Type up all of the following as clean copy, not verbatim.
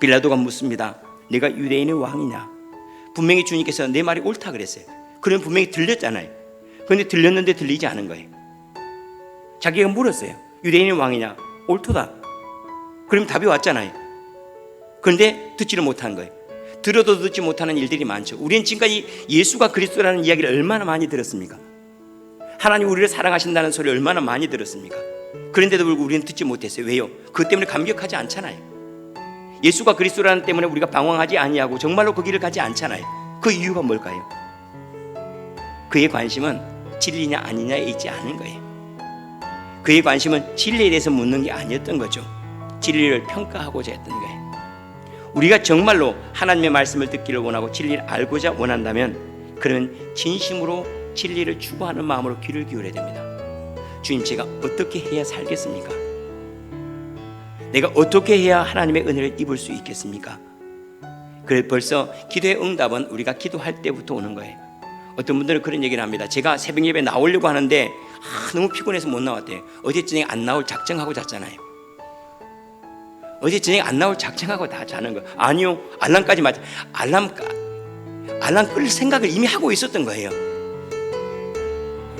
빌라도가 묻습니다. 내가 유대인의 왕이냐? 분명히 주님께서 내 말이 옳다 그랬어요. 그럼 분명히 들렸잖아요. 그런데 들렸는데 들리지 않은 거예요. 자기가 물었어요. 유대인의 왕이냐? 옳도다. 그럼 답이 왔잖아요. 그런데 듣지를 못한 거예요. 들어도 듣지 못하는 일들이 많죠. 우리는 지금까지 예수가 그리스도라는 이야기를 얼마나 많이 들었습니까? 하나님 우리를 사랑하신다는 소리 얼마나 많이 들었습니까? 그런데도 불구하고 우리는 듣지 못했어요. 왜요? 그것 때문에 감격하지 않잖아요. 예수가 그리스도라는 때문에 우리가 방황하지 아니하고 정말로 그 길을 가지 않잖아요. 그 이유가 뭘까요? 그의 관심은 진리냐 아니냐에 있지 않은 거예요. 그의 관심은 진리에 대해서 묻는 게 아니었던 거죠. 진리를 평가하고자 했던 거예요. 우리가 정말로 하나님의 말씀을 듣기를 원하고 진리를 알고자 원한다면 그러면 진심으로 진리를 추구하는 마음으로 귀를 기울여야 됩니다. 주님, 제가 어떻게 해야 살겠습니까? 내가 어떻게 해야 하나님의 은혜를 입을 수 있겠습니까? 그래 벌써 기도의 응답은 우리가 기도할 때부터 오는 거예요. 어떤 분들은 그런 얘기를 합니다. 제가 새벽 예배 나오려고 하는데 너무 피곤해서 못 나왔대요. 어제 저녁에 안 나올 작정하고 잤잖아요. 어제 저녁에 안 나올 작정하고 다 자는 거예요. 아니요, 알람까지 맞아. 알람 끌 생각을 이미 하고 있었던 거예요.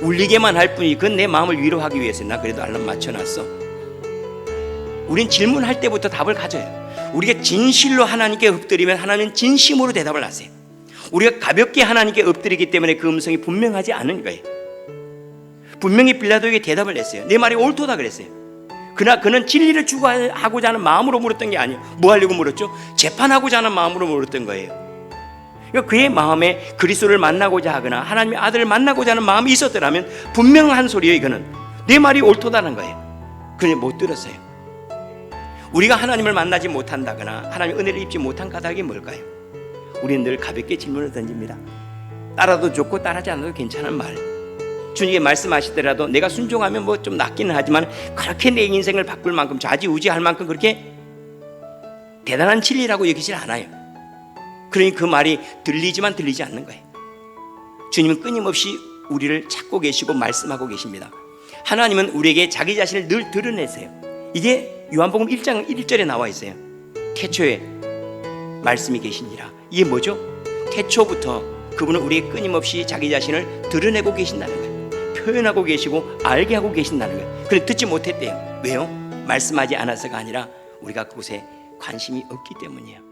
울리게만 할 뿐이 그건 내 마음을 위로하기 위해서 나 그래도 알람 맞춰놨어. 우린 질문할 때부터 답을 가져요. 우리가 진실로 하나님께 엎드리면 하나님은 진심으로 대답을 하세요. 우리가 가볍게 하나님께 엎드리기 때문에 그 음성이 분명하지 않은 거예요. 분명히 빌라도에게 대답을 했어요. 내 말이 옳도다 그랬어요. 그러나 그는 진리를 추구하고자 하는 마음으로 물었던 게 아니에요. 뭐 하려고 물었죠? 재판하고자 하는 마음으로 물었던 거예요. 그러니까 그의 마음에 그리스도를 만나고자 하거나 하나님의 아들을 만나고자 하는 마음이 있었더라면 분명한 소리예요. 이거는 내 말이 옳도다는 거예요. 그런데 못 들었어요. 우리가 하나님을 만나지 못한다거나 하나님의 은혜를 입지 못한 까닭이 뭘까요? 우리는 늘 가볍게 질문을 던집니다. 따라도 좋고 따르지 않아도 괜찮은 말. 주님이 말씀하시더라도 내가 순종하면 뭐 좀 낫기는 하지만 그렇게 내 인생을 바꿀 만큼 좌지우지할 만큼 그렇게 대단한 진리라고 여기질 않아요. 그러니 그 말이 들리지만 들리지 않는 거예요. 주님은 끊임없이 우리를 찾고 계시고 말씀하고 계십니다. 하나님은 우리에게 자기 자신을 늘 드러내세요. 이게 요한복음 1장 1절에 나와 있어요. 태초에 말씀이 계시니라. 이게 뭐죠? 태초부터 그분은 우리에게 끊임없이 자기 자신을 드러내고 계신다는 거예요. 표현하고 계시고 알게 하고 계신다는 거예요. 그런데 듣지 못했대요. 왜요? 말씀하지 않아서가 아니라 우리가 그곳에 관심이 없기 때문이에요.